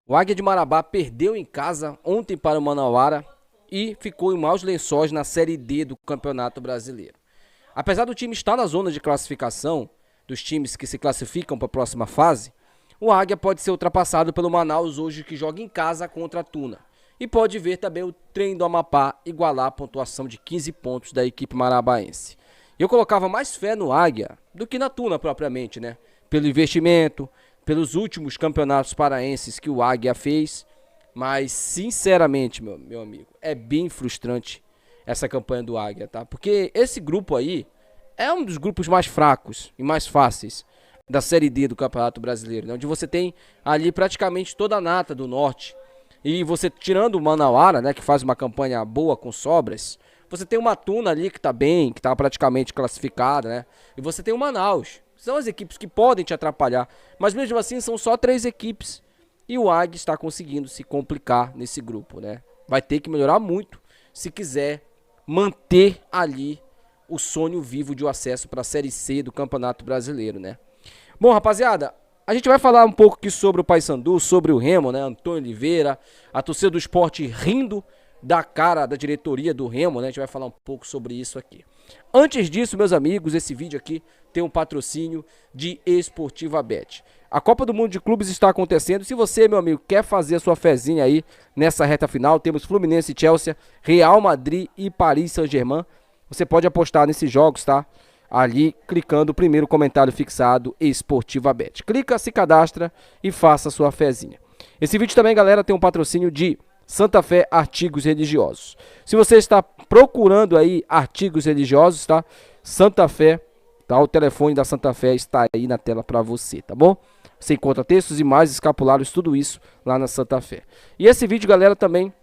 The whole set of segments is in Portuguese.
O Águia de Marabá perdeu em casa ontem para o Manauara e ficou em maus lençóis na Série D do Campeonato Brasileiro. Apesar do time estar na zona de classificação, dos times que se classificam para a próxima fase, o Águia pode ser ultrapassado pelo Manaus hoje, que joga em casa contra a Tuna. E pode ver também o Trem do Amapá igualar a pontuação de 15 pontos da equipe marabaense. Eu colocava mais fé no Águia do que na Tuna propriamente, né? Pelo investimento, pelos últimos campeonatos paraenses que o Águia fez. Mas, sinceramente, meu amigo, é bem frustrante essa campanha do Águia, tá? Porque esse grupo aí é um dos grupos mais fracos e mais fáceis da Série D do Campeonato Brasileiro, né? Onde você tem ali praticamente toda a nata do Norte. E você, tirando o Manauara, né, que faz uma campanha boa com sobras, você tem uma Tuna ali que tá bem, que tá praticamente classificada, né? E você tem o Manaus. São as equipes que podem te atrapalhar, mas mesmo assim são só 3 equipes. E o Águia está conseguindo se complicar nesse grupo, né? Vai ter que melhorar muito se quiser manter ali o sonho vivo de acesso para a Série C do Campeonato Brasileiro, né? Bom, rapaziada, a gente vai falar um pouco aqui sobre o Paysandu, sobre o Remo, né? Antônio Oliveira, a torcida do Sport rindo da cara da diretoria do Remo, né? A gente vai falar um pouco sobre isso aqui. Antes disso, meus amigos, esse vídeo aqui tem um patrocínio de Esportiva Bet. A Copa do Mundo de Clubes está acontecendo. Se você, meu amigo, quer fazer a sua fezinha aí nessa reta final, temos Fluminense e Chelsea, Real Madrid e Paris Saint-Germain. Você pode apostar nesses jogos, tá? Ali, clicando o primeiro comentário fixado, Esportiva Bet. Clica, se cadastra e faça a sua fezinha. Esse vídeo também, galera, tem um patrocínio de Santa Fé Artigos Religiosos. Se você está procurando aí artigos religiosos, tá? Santa Fé, tá? O telefone da Santa Fé está aí na tela para você, tá bom? Você encontra textos, imagens, escapulários, tudo isso lá na Santa Fé. E esse vídeo, galera, também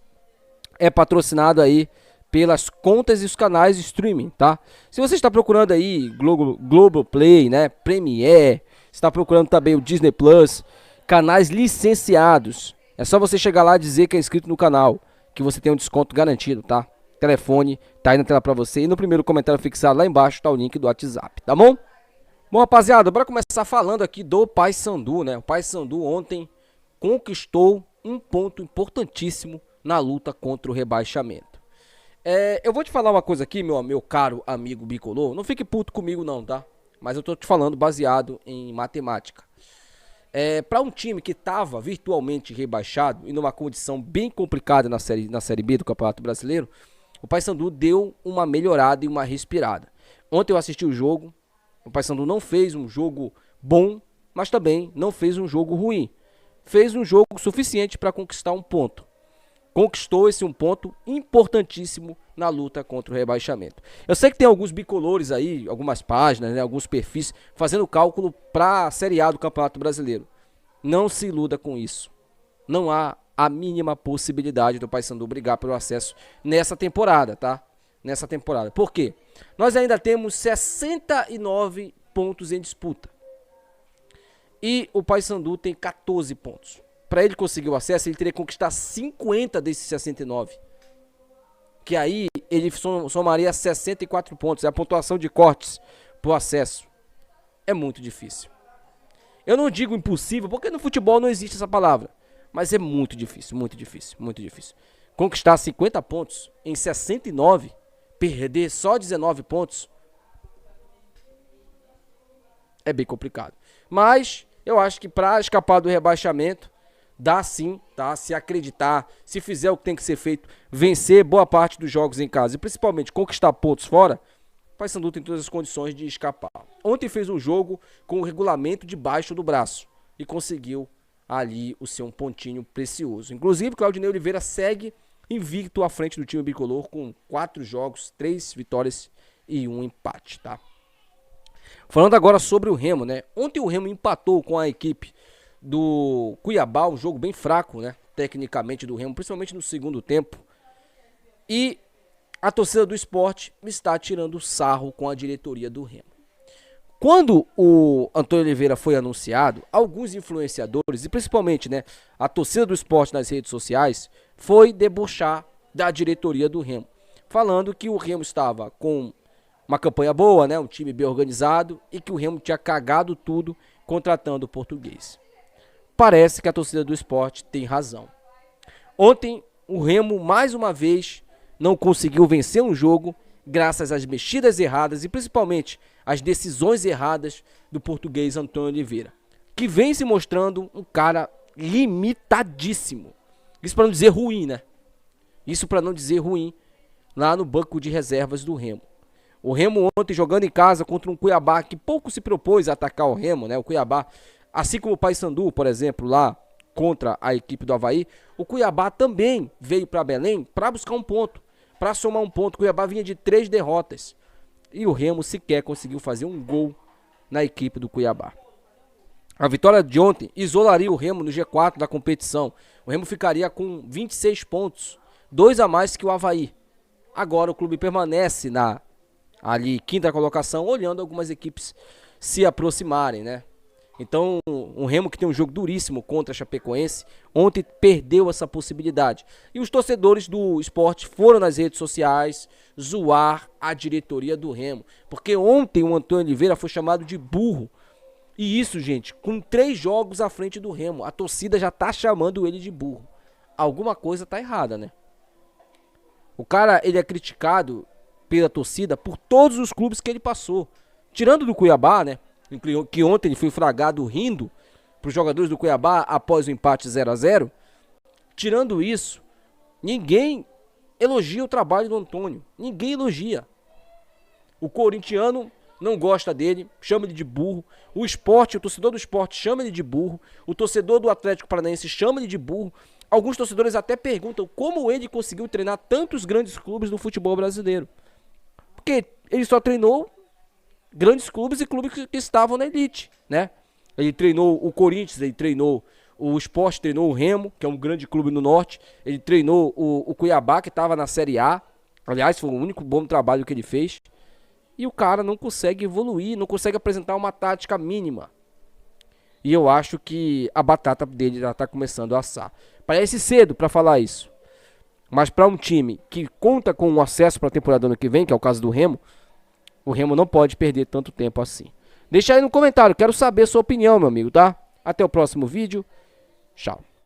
é patrocinado aí pelas contas e os canais de streaming, tá? Se você está procurando aí Globoplay, né, Premiere, está procurando também o Disney Plus, canais licenciados, é só você chegar lá e dizer que é inscrito no canal, que você tem um desconto garantido, tá? Telefone tá aí na tela pra você e no primeiro comentário fixado lá embaixo tá o link do WhatsApp, tá bom? Bom, rapaziada, bora começar falando aqui do Paysandu, né? O Paysandu ontem conquistou um ponto importantíssimo na luta contra o rebaixamento. Eu vou te falar uma coisa aqui, meu caro amigo bicolor, não fique puto comigo não, tá? Mas eu tô te falando baseado em matemática. Para um time que estava virtualmente rebaixado e numa condição bem complicada na série B do Campeonato Brasileiro, o Paysandu deu uma melhorada e uma respirada. Ontem eu assisti o jogo, o Paysandu não fez um jogo bom, mas também não fez um jogo ruim. Fez um jogo suficiente para conquistar um ponto. Conquistou esse um ponto importantíssimo na luta contra o rebaixamento. Eu sei que tem alguns bicolores aí, algumas páginas, né, alguns perfis, fazendo cálculo para a Série A do Campeonato Brasileiro. Não se iluda com isso. Não há a mínima possibilidade do Paysandu brigar pelo acesso nessa temporada, tá? Nessa temporada. Por quê? Nós ainda temos 69 pontos em disputa. E o Paysandu tem 14 pontos. Para ele conseguir o acesso, ele teria que conquistar 50 desses 69. Que aí ele somaria 64 pontos. É a pontuação de cortes para o acesso. É muito difícil. Eu não digo impossível, porque no futebol não existe essa palavra. Mas é muito difícil, muito difícil, muito difícil. Conquistar 50 pontos em 69, perder só 19 pontos, é bem complicado. Mas eu acho que para escapar do rebaixamento, dá sim, tá? Se acreditar, se fizer o que tem que ser feito, vencer boa parte dos jogos em casa e principalmente conquistar pontos fora, o Paysandu tem todas as condições de escapar. Ontem fez um jogo com o regulamento debaixo do braço e conseguiu ali o seu pontinho precioso. Inclusive, Claudinei Oliveira segue invicto à frente do time bicolor com 4 jogos, 3 vitórias e 1 empate, tá? Falando agora sobre o Remo, né? Ontem o Remo empatou com a equipe do Cuiabá, um jogo bem fraco, né, tecnicamente do Remo, principalmente no segundo tempo. E a torcida do Sport está tirando sarro com a diretoria do Remo. Quando o Antônio Oliveira foi anunciado, alguns influenciadores, e principalmente, né, a torcida do Sport nas redes sociais, foi debochar da diretoria do Remo, falando que o Remo estava com uma campanha boa, né, um time bem organizado, e que o Remo tinha cagado tudo contratando o português. parece que a torcida do Sport tem razão. Ontem, o Remo, mais uma vez, não conseguiu vencer um jogo graças às mexidas erradas e principalmente às decisões erradas do português Antônio Oliveira, que vem se mostrando um cara limitadíssimo. Isso para não dizer ruim, né? Isso para não dizer ruim lá no banco de reservas do Remo. O Remo ontem jogando em casa contra um Cuiabá que pouco se propôs a atacar o Remo, né? O Cuiabá, assim como o Paysandu, por exemplo, lá contra a equipe do Avaí, o Cuiabá também veio para Belém para buscar um ponto, para somar um ponto. O Cuiabá vinha de 3 derrotas e o Remo sequer conseguiu fazer um gol na equipe do Cuiabá. A vitória de ontem isolaria o Remo no G4 da competição. O Remo ficaria com 26 pontos, 2 a mais que o Avaí. Agora o clube permanece na ali quinta colocação, olhando algumas equipes se aproximarem, né? Então, um Remo que tem um jogo duríssimo contra a Chapecoense, ontem perdeu essa possibilidade. E os torcedores do Sport foram nas redes sociais zoar a diretoria do Remo. Porque ontem o Antônio Oliveira foi chamado de burro. E isso, gente, com 3 jogos à frente do Remo, a torcida já tá chamando ele de burro. Alguma coisa tá errada, né? O cara, ele é criticado pela torcida por todos os clubes que ele passou. Tirando do Cuiabá, né? Que ontem ele foi flagrado rindo para os jogadores do Cuiabá após o empate 0 a 0. Tirando isso, ninguém elogia o trabalho do Antônio. Ninguém elogia. O corintiano não gosta dele, chama ele de burro. O torcedor do Sport chama ele de burro. O torcedor do Atlético Paranaense chama ele de burro. Alguns torcedores até perguntam como ele conseguiu treinar tantos grandes clubes do futebol brasileiro. Porque ele só treinou grandes clubes e clubes que estavam na elite, né? Ele treinou o Corinthians, ele treinou o Sport, treinou o Remo, que é um grande clube no norte. Ele treinou o Cuiabá, que estava na Série A. Aliás, foi o único bom trabalho que ele fez. E o cara não consegue evoluir, não consegue apresentar uma tática mínima. E eu acho que a batata dele já está começando a assar. Parece cedo para falar isso. Mas para um time que conta com um acesso para a temporada ano que vem, que é o caso do Remo, o Remo não pode perder tanto tempo assim. Deixa aí no comentário, quero saber a sua opinião, meu amigo, tá? Até o próximo vídeo. Tchau.